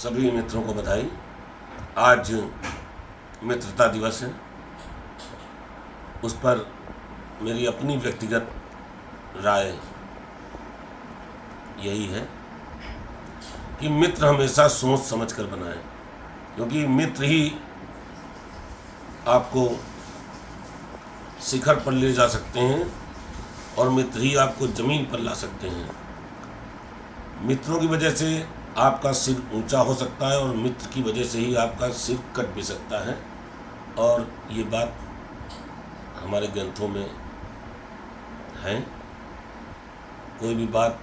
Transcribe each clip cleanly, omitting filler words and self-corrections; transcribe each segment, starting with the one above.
सभी मित्रों को बधाई। आज मित्रता दिवस है। उस पर मेरी अपनी व्यक्तिगत राय यही है कि मित्र हमेशा सोच समझ कर बनाएं, क्योंकि मित्र ही आपको शिखर पर ले जा सकते हैं और मित्र ही आपको ज़मीन पर ला सकते हैं। मित्रों की वजह से आपका सिर ऊंचा हो सकता है और मित्र की वजह से ही आपका सिर कट भी सकता है। और ये बात हमारे ग्रंथों में है। कोई भी बात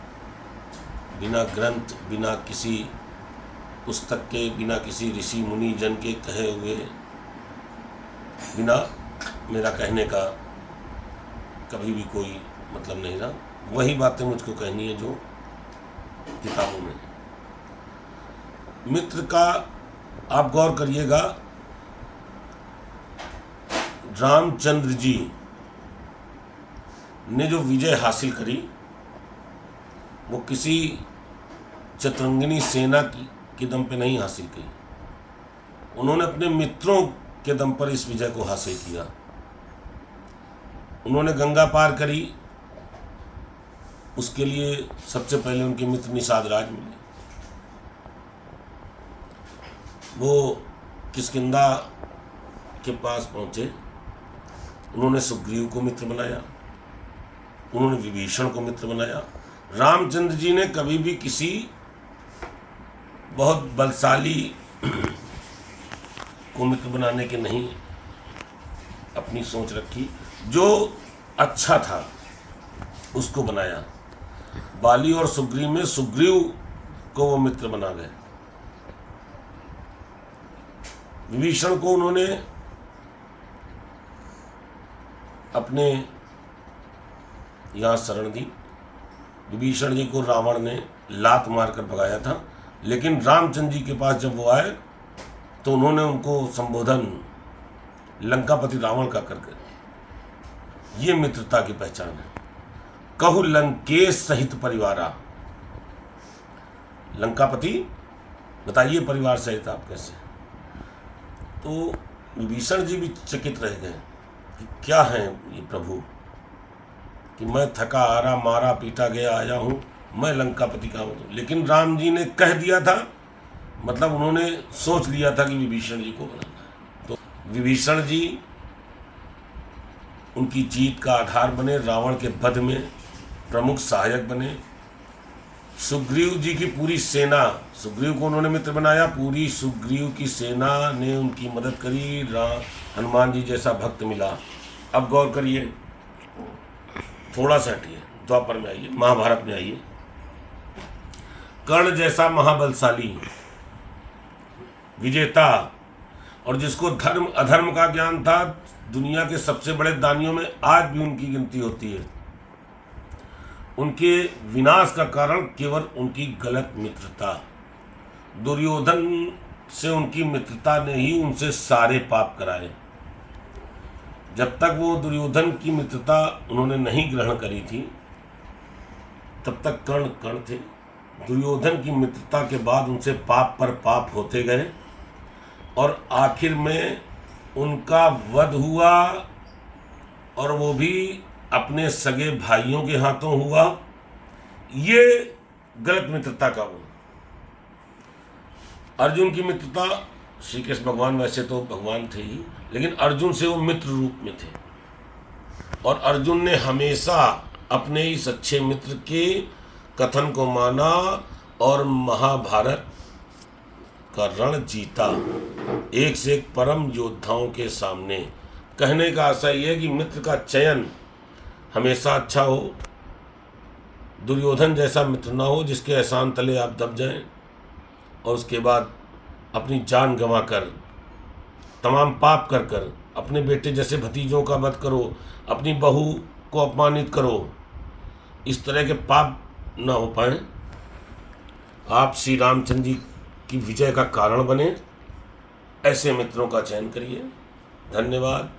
बिना ग्रंथ, बिना किसी पुस्तक के, बिना किसी ऋषि मुनि जन के कहे हुए, बिना मेरा कहने का कभी भी कोई मतलब नहीं रहा। वही बातें मुझको कहनी है जो किताबों में। मित्र का आप गौर करिएगा, रामचंद्र जी ने जो विजय हासिल करी वो किसी चतुरंगिनी सेना के दम पे नहीं हासिल की। उन्होंने अपने मित्रों के दम पर इस विजय को हासिल किया। उन्होंने गंगा पार करी, उसके लिए सबसे पहले उनके मित्र निषाद राज मिले। वो किष्किंधा के पास पहुंचे, उन्होंने सुग्रीव को मित्र बनाया, उन्होंने विभीषण को मित्र बनाया। रामचंद्र जी ने कभी भी किसी बहुत बलशाली को मित्र बनाने के नहीं अपनी सोच रखी, जो अच्छा था उसको बनाया। बाली और सुग्रीव में सुग्रीव को वो मित्र बना गए। विभीषण को उन्होंने अपने यहाँ शरण दी। विभीषण जी को रावण ने लात मारकर भगाया था, लेकिन रामचंद्र जी के पास जब वो आए तो उन्होंने उनको संबोधन लंकापति रावण का करके। ये मित्रता की पहचान है। कहु लंकेश सहित परिवारा। लंकापति, बताइए परिवार सहित आप कैसे? तो विभीषण जी भी चकित रह गए कि क्या है ये प्रभु, कि मैं थका हारा मारा पीटा गया आया हूँ, मैं लंकापति का हूँ। लेकिन राम जी ने कह दिया था, मतलब उन्होंने सोच लिया था कि विभीषण जी को बनाना है। तो विभीषण जी उनकी जीत का आधार बने, रावण के वध में प्रमुख सहायक बने। सुग्रीव जी की पूरी सेना, सुग्रीव को उन्होंने मित्र बनाया, पूरी सुग्रीव की सेना ने उनकी मदद करी। हनुमान जी जैसा भक्त मिला। अब गौर करिए, थोड़ा सा हटिए, द्वापर में आइए, महाभारत में आइए। कर्ण जैसा महाबलशाली विजेता, और जिसको धर्म अधर्म का ज्ञान था, दुनिया के सबसे बड़े दानियों में आज भी उनकी गिनती होती है। उनके विनाश का कारण केवल उनकी गलत मित्रता। दुर्योधन से उनकी मित्रता ने ही उनसे सारे पाप कराए। जब तक वो दुर्योधन की मित्रता उन्होंने नहीं ग्रहण करी थी, तब तक कर्ण कर्ण थे। दुर्योधन की मित्रता के बाद उनसे पाप पर पाप होते गए और आखिर में उनका वध हुआ, और वो भी अपने सगे भाइयों के हाथों हुआ। ये गलत मित्रता का वो। अर्जुन की मित्रता, श्री कृष्ण भगवान वैसे तो भगवान थे ही, लेकिन अर्जुन से वो मित्र रूप में थे। और अर्जुन ने हमेशा अपने इस अच्छे मित्र के कथन को माना और महाभारत का रण जीता, एक से एक परम योद्धाओं के सामने। कहने का आशय यह है कि मित्र का चयन हमेशा अच्छा हो। दुर्योधन जैसा मित्र ना हो जिसके एहसान तले आप दब जाएं और उसके बाद अपनी जान गंवाकर, तमाम पाप कर कर, अपने बेटे जैसे भतीजों का वध करो, अपनी बहू को अपमानित करो। इस तरह के पाप ना हो पाए। आप श्री रामचंद्र जी की विजय का कारण बने, ऐसे मित्रों का चयन करिए। धन्यवाद,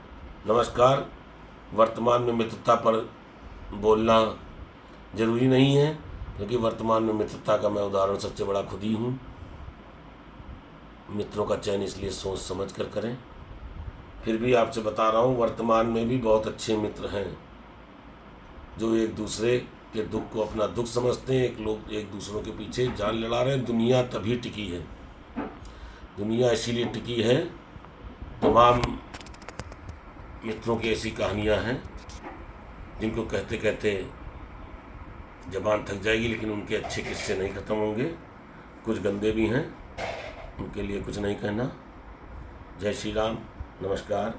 नमस्कार। वर्तमान में मित्रता पर बोलना जरूरी नहीं है, क्योंकि वर्तमान में मित्रता का मैं उदाहरण सबसे बड़ा खुद ही हूँ। मित्रों का चयन इसलिए सोच समझ कर करें। फिर भी आपसे बता रहा हूँ, वर्तमान में भी बहुत अच्छे मित्र हैं जो एक दूसरे के दुख को अपना दुख समझते हैं। लोग एक दूसरों के पीछे जान लड़ा रहे हैं। दुनिया तभी टिकी है, दुनिया इसीलिए टिकी है, तमाम मित्रों की ऐसी कहानियाँ हैं जिनको कहते कहते ज़बान थक जाएगी, लेकिन उनके अच्छे किस्से नहीं ख़त्म होंगे। कुछ गंदे भी हैं, उनके लिए कुछ नहीं कहना। जय श्री राम, नमस्कार,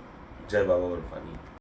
जय बाबा बर्फानी।